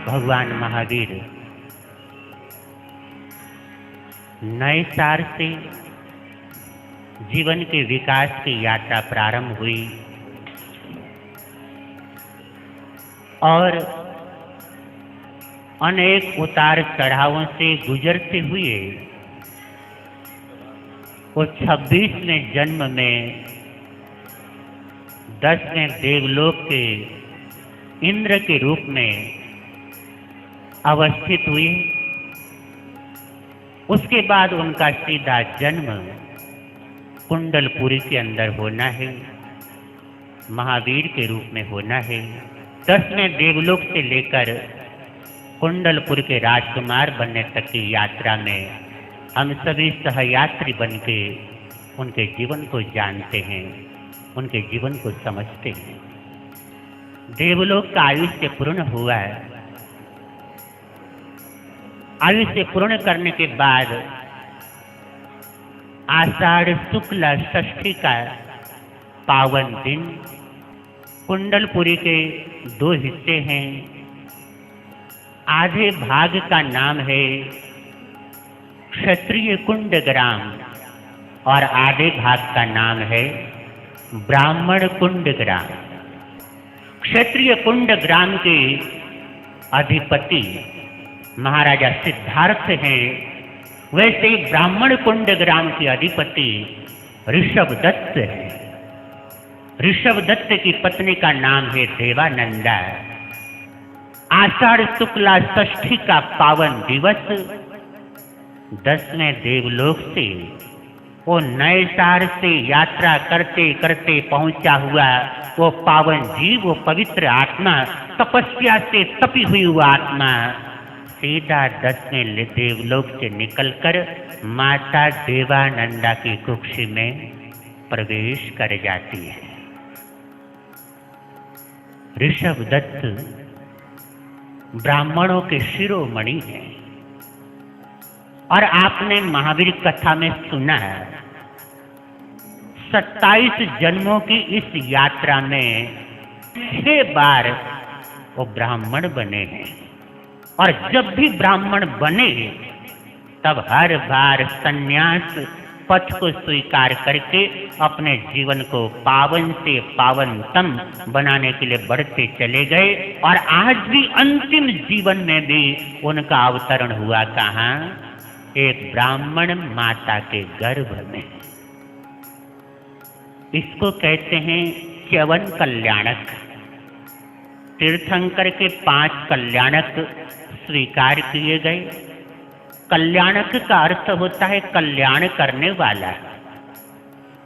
भगवान महावीर नए साल से जीवन के विकास की यात्रा प्रारंभ हुई और अनेक उतार चढ़ावों से गुजरते हुए वो 26वें जन्म में 10वें देवलोक के इंद्र के रूप में अवस्थित हुए। उसके बाद उनका सीधा जन्म कुंडलपुरी के अंदर होना है, महावीर के रूप में होना है। 10वें देवलोक से लेकर कुंडलपुर के राजकुमार बनने तक की यात्रा में हम सभी सहयात्री बनके उनके जीवन को जानते हैं, उनके जीवन को समझते हैं। देवलोक का आयुष्य पूर्ण हुआ है। आयुष्य पूर्ण करने के बाद आषाढ़ शुक्ल षष्ठी का पावन दिन कुंडलपुरी के 2 हिस्से हैं। आधे भाग का नाम है क्षत्रिय कुंड ग्राम और आधे भाग का नाम है ब्राह्मण कुंड ग्राम। क्षत्रिय कुंड ग्राम के अधिपति महाराजा सिद्धार्थ हैं, वैसे ही ब्राह्मण कुंड ग्राम के अधिपति ऋषभ दत्त है। ऋषभ दत्त की पत्नी का नाम है देवानंदा। आषाढ़ शुक्ला षष्ठी का पावन दिवस 10वें देवलोक से वो नए साल से यात्रा करते करते पहुंचा हुआ वो पावन जीव, वो पवित्र आत्मा, तपस्या से तपी हुई हुआ आत्मा सीधा 10वें देवलोक से निकलकर माता देवानंदा की कुक्षी में प्रवेश कर जाती है। ऋषभ दत्त ब्राह्मणों के शिरोमणि हैं और आपने महावीर कथा में सुना है 27 जन्मों की इस यात्रा में 6 बार वो ब्राह्मण बने हैं और जब भी ब्राह्मण बने तब हर बार संन्यास पथ को स्वीकार करके अपने जीवन को पावन से पावनतम बनाने के लिए बढ़ते चले गए और आज भी अंतिम जीवन में भी उनका अवतरण हुआ कहाँ? एक ब्राह्मण माता के गर्भ में। इसको कहते हैं च्यवन कल्याणक। तीर्थंकर के 5 कल्याणक स्वीकार किए गए। कल्याणक का अर्थ होता है कल्याण करने वाला।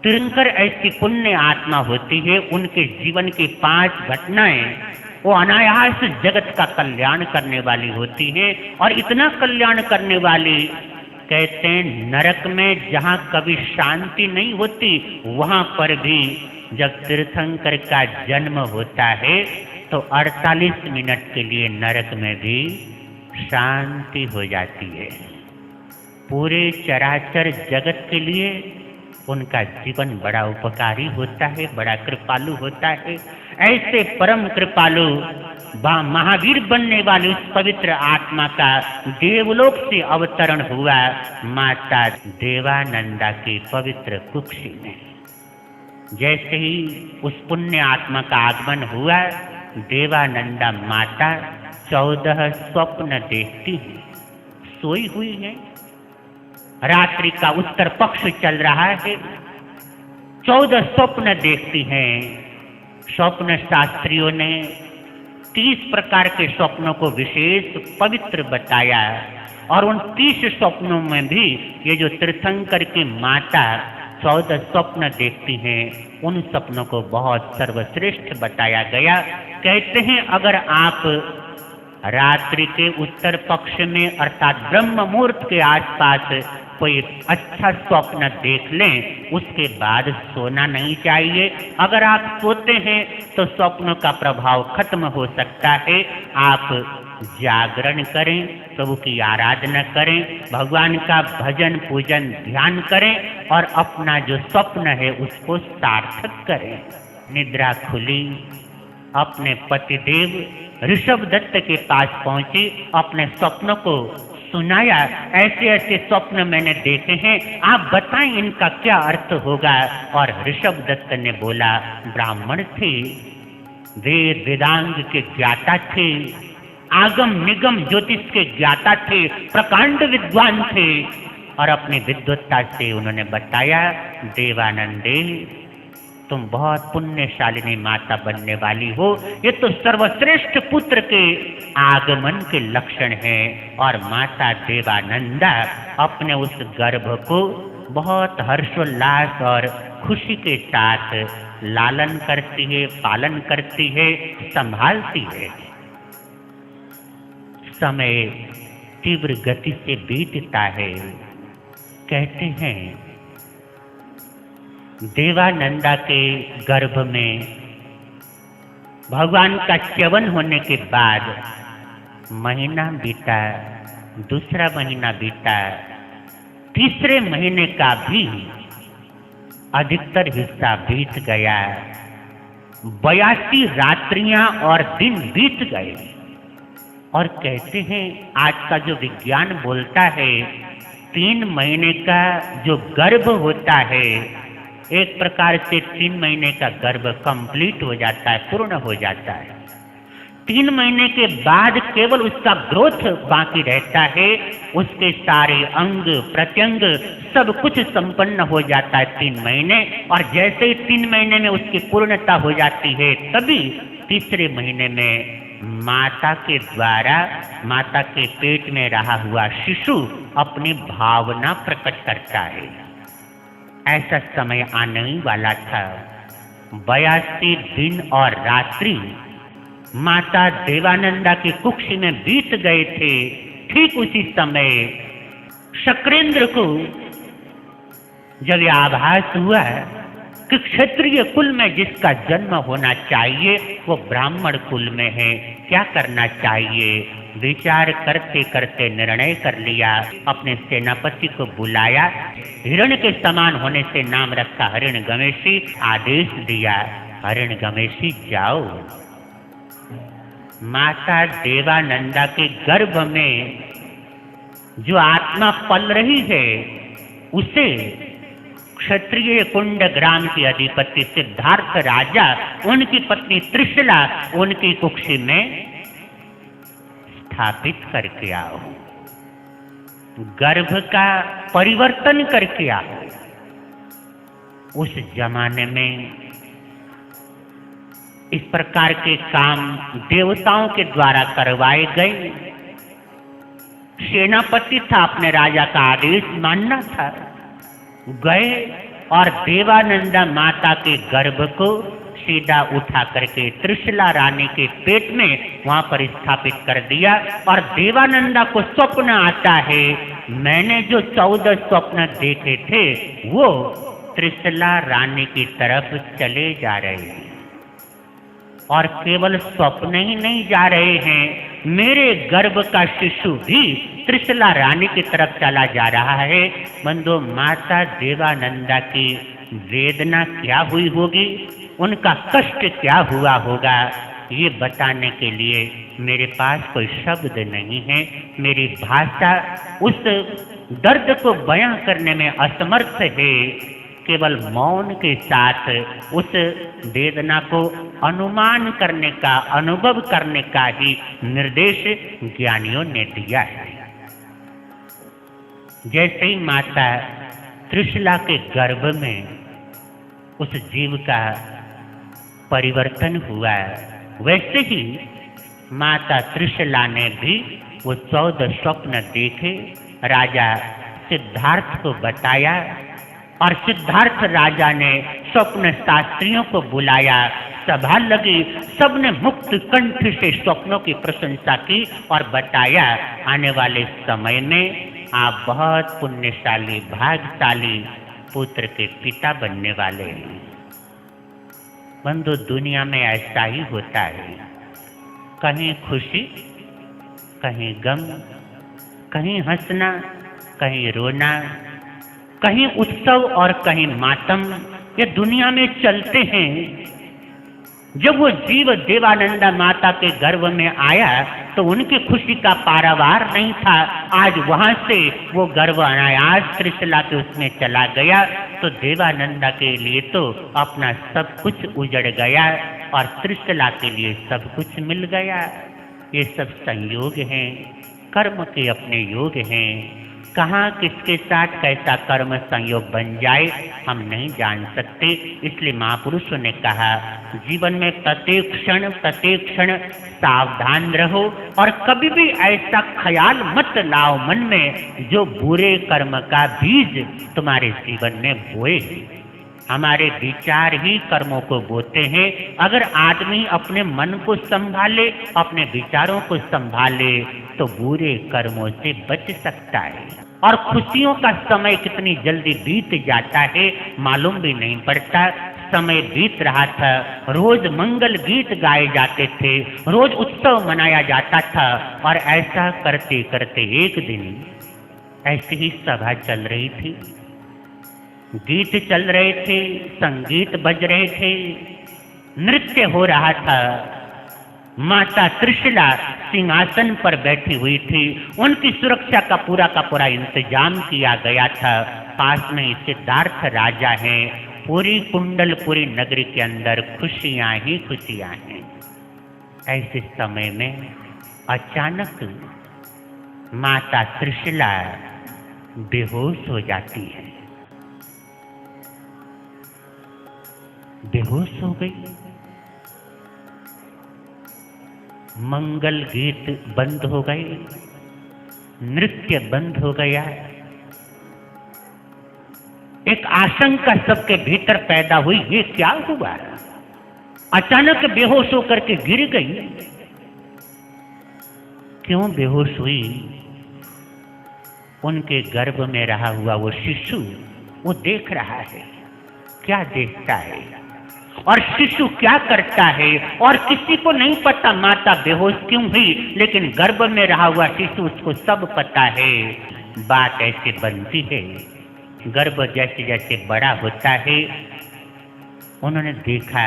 तीर्थंकर ऐसी पुण्य आत्मा होती है, उनके जीवन की 5 घटनाएं वो अनायास जगत का कल्याण करने वाली होती है। और इतना कल्याण करने वाली कहते हैं नरक में जहाँ कभी शांति नहीं होती, वहाँ पर भी जब तीर्थंकर का जन्म होता है तो 48 मिनट के लिए नरक में भी शांति हो जाती है। पूरे चराचर जगत के लिए उनका जीवन बड़ा उपकारी होता है, बड़ा कृपालु होता है। ऐसे परम कृपालु महावीर बनने वाली उस पवित्र आत्मा का देवलोक से अवतरण हुआ माता देवानंदा की पवित्र कुक्षी में। जैसे ही उस पुण्य आत्मा का आगमन हुआ, देवानंदा माता 14 स्वप्न देखती है। सोई हुई है, रात्रि का उत्तर पक्ष चल रहा है, 14 स्वप्न देखती हैं। स्वप्न शास्त्रियों ने 30 प्रकार के स्वप्नों को विशेष पवित्र बताया और उन 30 स्वप्नों में भी ये जो तीर्थंकर की माता 14 स्वप्न देखती हैं, उन स्वप्नों को बहुत सर्वश्रेष्ठ बताया गया। कहते हैं अगर आप रात्रि के उत्तर पक्ष में अर्थात ब्रह्म मुहूर्त के आसपास कोई अच्छा स्वप्न देख लें, उसके बाद सोना नहीं चाहिए। अगर आप सोते हैं तो स्वप्नों का प्रभाव खत्म हो सकता है। आप जागरण करें, प्रभु की आराधना करें, भगवान का भजन पूजन ध्यान करें और अपना जो स्वप्न है उसको सार्थक करें। निद्रा खुली, अपने पतिदेव ऋषभ दत्त के पास पहुंची, अपने स्वप्न को सुनाया, ऐसे ऐसे स्वप्न मैंने देखे हैं, आप बताएं इनका क्या अर्थ होगा। और ऋषभ दत्त ने बोला, ब्राह्मण थे, वेद वेदांग के ज्ञाता थे, आगम निगम ज्योतिष के ज्ञाता थे, प्रकांड विद्वान थे, और अपनी विद्वत्ता से उन्होंने बताया, देवानंदे तुम बहुत पुण्यशालिनी माता बनने वाली हो, ये तो सर्वश्रेष्ठ पुत्र के आगमन के लक्षण हैं। और माता देवानंदा अपने उस गर्भ को बहुत हर्षोल्लास और खुशी के साथ लालन करती है, पालन करती है, संभालती है। समय तीव्र गति से बीतता है। कहते हैं देवानंदा के गर्भ में भगवान का च्यवन होने के बाद महीना बीता, दूसरा महीना बीता, तीसरे महीने का भी अधिकतर हिस्सा बीत गया। 82 रात्रियां और दिन बीत गए। और कहते हैं आज का जो विज्ञान बोलता है, 3 महीने का जो गर्भ होता है, एक प्रकार से 3 महीने का गर्भ कंप्लीट हो जाता है, पूर्ण हो जाता है। 3 महीने के बाद केवल उसका ग्रोथ बाकी रहता है, उसके सारे अंग प्रत्यंग सब कुछ संपन्न हो जाता है 3 महीने। और जैसे ही 3 महीने में उसकी पूर्णता हो जाती है, तभी तीसरे महीने में माता के द्वारा माता के पेट में रहा हुआ शिशु अपनी भावना प्रकट करता है। ऐसा समय आने ही वाला था। 82 दिन और रात्रि माता देवानंदा की कुक्षी में बीत गए थे। ठीक उसी समय शक्रेंद्र को जब यह आभास हुआ कि क्षत्रिय कुल में जिसका जन्म होना चाहिए वो ब्राह्मण कुल में है, क्या करना चाहिए। विचार करते करते निर्णय कर लिया, अपने सेनापति को बुलाया, हिरण के समान होने से नाम रखा हिरण्यगमेशी, आदेश दिया, हिरण्यगमेशी जाओ, माता देवानंदा के गर्भ में जो आत्मा पल रही है उसे क्षत्रिय कुंड ग्राम के अधिपति सिद्धार्थ राजा, उनकी पत्नी त्रिशला, उनकी कुक्षी में स्थापित करके आओ, गर्भ का परिवर्तन करके आओ। उस जमाने में इस प्रकार के काम देवताओं के द्वारा करवाए गए। सेनापति था, अपने राजा का आदेश मानना था। गए और देवानंदा माता के गर्भ को सीधा उठा करके त्रिशला रानी के पेट में वहां पर स्थापित कर दिया। और देवानंदा को स्वप्न आता है, मैंने जो 14 स्वप्न देखे थे वो त्रिशला रानी की तरफ चले जा रहे हैं। और केवल स्वप्न ही नहीं जा रहे हैं, मेरे गर्भ का शिशु भी त्रिशला रानी की तरफ चला जा रहा है। बंधु, माता देवानंदा की वेदना क्या हुई होगी, उनका कष्ट क्या हुआ होगा, ये बताने के लिए मेरे पास कोई शब्द नहीं है। मेरी भाषा उस दर्द को बयां करने में असमर्थ है। केवल मौन के साथ उस वेदना को अनुमान करने का, अनुभव करने का ही निर्देश ज्ञानियों ने दिया है। जैसे ही माता त्रिशला के गर्भ में उस जीव का परिवर्तन हुआ, वैसे ही माता त्रिशला ने भी वो 14 स्वप्न देखे, राजा सिद्धार्थ को बताया। और सिद्धार्थ राजा ने स्वप्न शास्त्रियों को बुलाया, सभा लगी, सबने मुक्त कंठ से स्वप्नों की प्रशंसा की और बताया, आने वाले समय में आप बहुत पुण्यशाली भाग्यशाली पुत्र के पिता बनने वाले हैं। बंधु, दुनिया में ऐसा ही होता है, कहीं खुशी, कहीं गम, कहीं हंसना, कहीं रोना, कहीं उत्सव और कहीं मातम, ये दुनिया में चलते हैं। जब वो जीव देवानंदा माता के गर्भ में आया तो उनकी खुशी का पारावार नहीं था। आज वहां से वो गर्भ अनायास त्रिशला के उसमें चला गया तो देवानंदा के लिए तो अपना सब कुछ उजड़ गया और त्रिशला के लिए सब कुछ मिल गया। ये सब संयोग हैं, कर्म के अपने योग हैं। कहाँ किसके साथ कैसा कर्म संयोग बन जाए हम नहीं जान सकते। इसलिए महापुरुषों ने कहा जीवन में प्रत्येक क्षण सावधान रहो और कभी भी ऐसा ख्याल मत लाओ मन में जो बुरे कर्म का बीज तुम्हारे जीवन में बोए। हमारे विचार ही कर्मों को बोते हैं। अगर आदमी अपने मन को संभाले, अपने विचारों को संभाले तो बुरे कर्मों से बच सकता है। और खुशियों का समय कितनी जल्दी बीत जाता है मालूम भी नहीं पड़ता। समय बीत रहा था, रोज मंगल गीत गाए जाते थे, रोज उत्सव मनाया जाता था और ऐसा करते करते एक दिन ऐसी ही सभा चल रही थी, गीत चल रहे थे, संगीत बज रहे थे, नृत्य हो रहा था। माता त्रिशला सिंहासन पर बैठी हुई थी। उनकी सुरक्षा का पूरा इंतजाम किया गया था। पास में सिद्धार्थ राजा हैं। पूरी कुंडलपुरी नगरी के अंदर खुशियां ही खुशियां हैं। ऐसे समय में अचानक माता त्रिशला बेहोश हो जाती है। बेहोश हो गई। मंगल गीत बंद हो गए, नृत्य बंद हो गया। एक आशंका सबके भीतर पैदा हुई, ये क्या हुआ? अचानक बेहोश होकर के गिर गई। क्यों बेहोश हुई? उनके गर्भ में रहा हुआ वो शिशु वो देख रहा है। क्या देखता है और शिशु क्या करता है और किसी को नहीं पता माता बेहोश क्यों हुई, लेकिन गर्भ में रहा हुआ शिशु उसको सब पता है। बात ऐसे बनती है, गर्भ जैसे जैसे बड़ा होता है उन्होंने देखा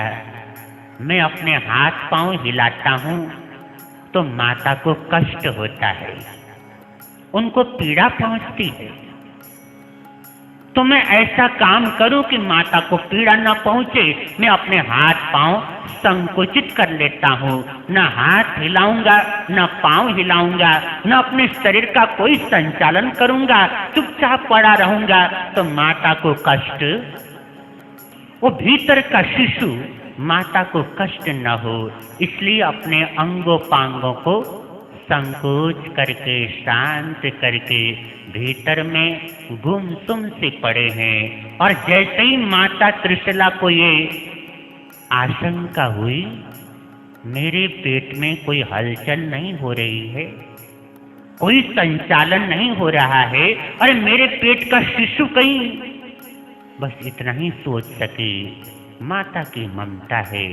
मैं अपने हाथ पांव हिलाता हूं तो माता को कष्ट होता है, उनको पीड़ा पहुंचती है। तो मैं ऐसा काम करूं कि माता को पीड़ा न पहुंचे। मैं अपने हाथ पांव संकुचित कर लेता हूं, न हाथ हिलाऊंगा न पांव हिलाऊंगा, न अपने शरीर का कोई संचालन करूंगा, चुपचाप पड़ा रहूंगा तो माता को कष्ट, वो भीतर का शिशु माता को कष्ट न हो, इसलिए अपने अंगों पांगों को संकोच करके शांत करके भीतर में गुमसुम से पड़े हैं। और जैसे ही माता त्रिशला को ये आशंका हुई मेरे पेट में कोई हलचल नहीं हो रही है, कोई संचालन नहीं हो रहा है, अरे मेरे पेट का शिशु कहीं, बस इतना ही सोच सकी माता की ममता है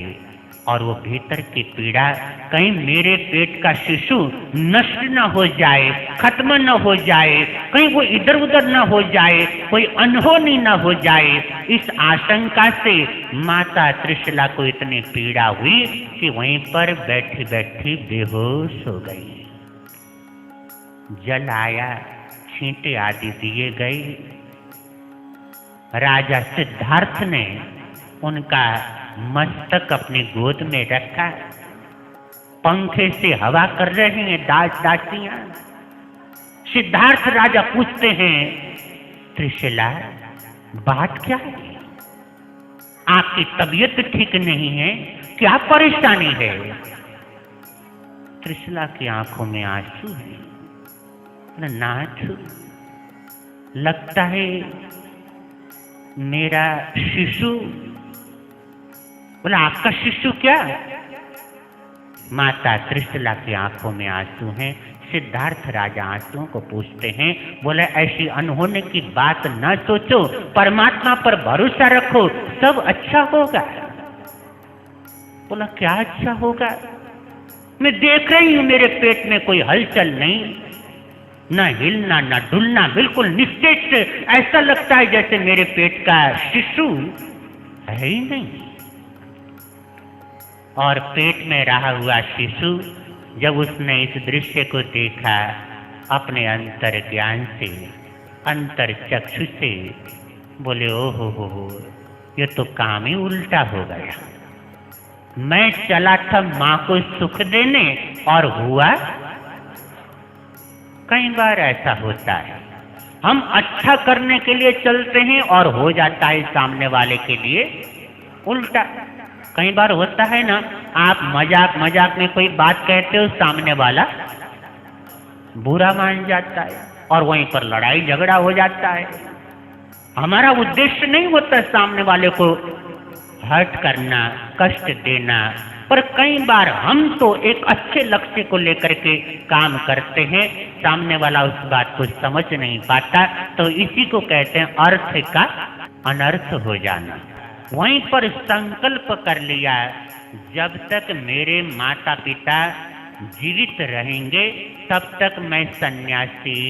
और वो भीतर की पीड़ा कहीं मेरे पेट का शिशु नष्ट न हो जाए, खत्म न हो जाए, कहीं वो इधर उधर न हो जाए, कोई अनहोनी न हो जाए। इस आशंका से माता त्रिशला को इतनी पीड़ा हुई कि वहीं पर बैठी बैठी बेहोश हो गई। जल आया, छींटे आदि दिए गए। राजा सिद्धार्थ ने उनका मस्तक अपनी गोद में रखा, पंखे से हवा कर रहे हैं दास दासियां। सिद्धार्थ राजा पूछते हैं त्रिशला बात क्या है, आपकी तबीयत ठीक नहीं है, क्या परेशानी है? त्रिशला की आंखों में आंसू है। नाथ लगता है मेरा शिशु। बोला आपका शिशु क्या? माता त्रिशला की आंखों में आंसू हैं। सिद्धार्थ राजा आंसुओं को पूछते हैं, बोले ऐसी अनहोनी की बात न सोचो, परमात्मा पर भरोसा रखो, सब अच्छा होगा। बोला क्या अच्छा होगा? मैं देख रही हूं मेरे पेट में कोई हलचल नहीं, न हिलना न डुलना, बिल्कुल निश्चित ऐसा लगता है जैसे मेरे पेट का शिशु है ही नहीं। और पेट में रहा हुआ शिशु जब उसने इस दृश्य को देखा, अपने अंतर ज्ञान से, अंतर चक्षु से बोले, ओ हो, ये तो काम ही उल्टा हो गया। मैं चला था मां को सुख देने और हुआ। कई बार ऐसा होता है, हम अच्छा करने के लिए चलते हैं और हो जाता है सामने वाले के लिए उल्टा। कई बार होता है ना, आप मजाक में कोई बात कहते हो, सामने वाला बुरा मान जाता है और वहीं पर लड़ाई झगड़ा हो जाता है। हमारा उद्देश्य नहीं होता सामने वाले को हर्ट करना, कष्ट देना, पर कई बार हम तो एक अच्छे लक्ष्य को लेकर के काम करते हैं, सामने वाला उस बात को समझ नहीं पाता, तो इसी को कहते हैं अर्थ का अनर्थ हो जाना। वहीं पर संकल्प कर लिया, जब तक मेरे माता पिता जीवित रहेंगे तब तक मैं सन्यासी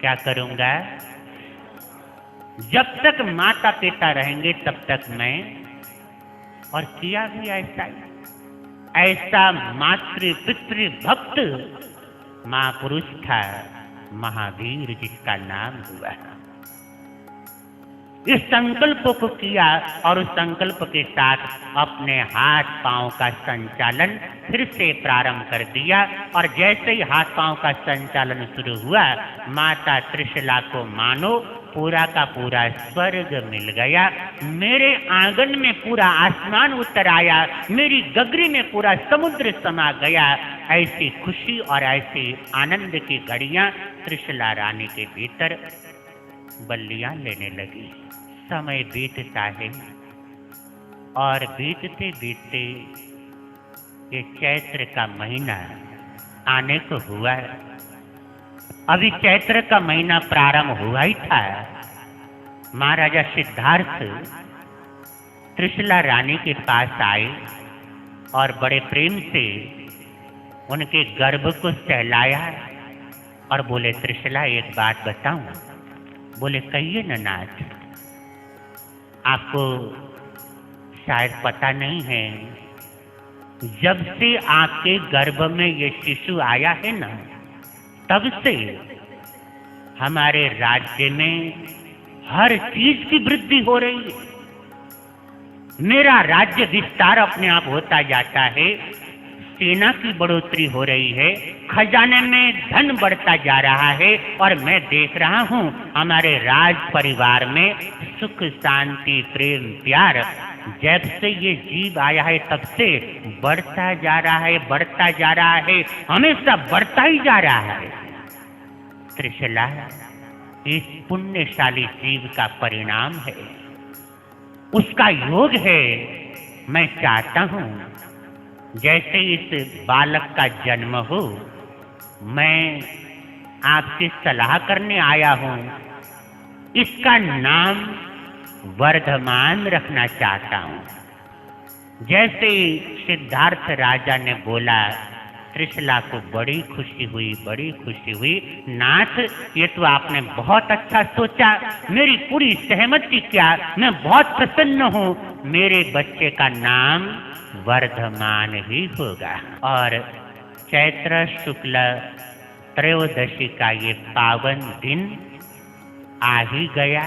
क्या करूंगा, जब तक माता पिता रहेंगे तब तक मैं। और किया भी ऐसा ही। ऐसा मातृ पितृ भक्त महापुरुष था महावीर, जिसका नाम हुआ। इस संकल्प को किया और उस संकल्प के साथ अपने हाथ पांव का संचालन फिर से प्रारंभ कर दिया। और जैसे ही हाथ पांव का संचालन शुरू हुआ, माता त्रिशला को मानो पूरा का पूरा स्वर्ग मिल गया। मेरे आंगन में पूरा आसमान उतर आया, मेरी गगरी में पूरा समुद्र समा गया। ऐसी खुशी और ऐसी आनंद की घड़ियां त्रिशला रानी के भीतर बल्लियां लेने लगी। समय बीतता है और बीतते बीतते ये चैत्र का महीना आने को हुआ। अभी चैत्र का महीना प्रारंभ हुआ ही था। महाराजा सिद्धार्थ त्रिशला रानी के पास आए और बड़े प्रेम से उनके गर्भ को सहलाया और बोले, त्रिशला एक बात बताऊं? बोले, कहिए न नाथ। आपको शायद पता नहीं है, जब से आपके गर्भ में ये शिशु आया है ना, तब से हमारे राज्य में हर चीज की वृद्धि हो रही है। मेरा राज्य विस्तार अपने आप होता जाता है, सेना की बढ़ोतरी हो रही है, खजाने में धन बढ़ता जा रहा है। और मैं देख रहा हूँ हमारे राज परिवार में सुख शांति प्रेम प्यार जब से ये जीव आया है तब से बढ़ता जा रहा है, बढ़ता जा रहा है, हमेशा बढ़ता ही जा रहा है। त्रिशला इस पुण्यशाली जीव का परिणाम है, उसका योग है। मैं चाहता हूँ जैसे इस बालक का जन्म हो, मैं आपसे सलाह करने आया हूँ, इसका नाम वर्धमान रखना चाहता हूँ। जैसे सिद्धार्थ राजा ने बोला, त्रिशला को बड़ी खुशी हुई, बड़ी खुशी हुई। नाथ, ये तो आपने बहुत अच्छा सोचा, मेरी पूरी सहमति क्या, मैं बहुत प्रसन्न हूँ। मेरे बच्चे का नाम वर्धमान ही होगा। और चैत्र शुक्ल त्रयोदशी का ये पावन दिन आ ही गया।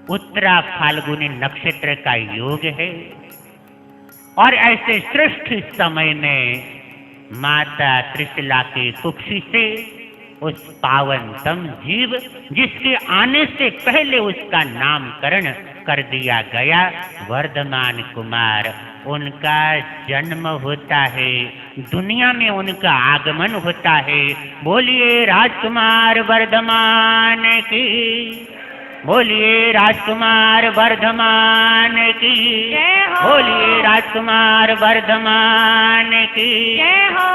उत्तरा फाल्गुनी नक्षत्र का योग है और ऐसे श्रेष्ठ समय में माता त्रिशला की कुक्षी से उस पावनतम जीव जिसके आने से पहले उसका नामकरण कर दिया गया, वर्धमान कुमार, उनका जन्म होता है, दुनिया में उनका आगमन होता है। बोलिए राजकुमार वर्धमान की, बोलिए राजकुमार वर्धमान की, बोलिए राजकुमार वर्धमान की जय हो।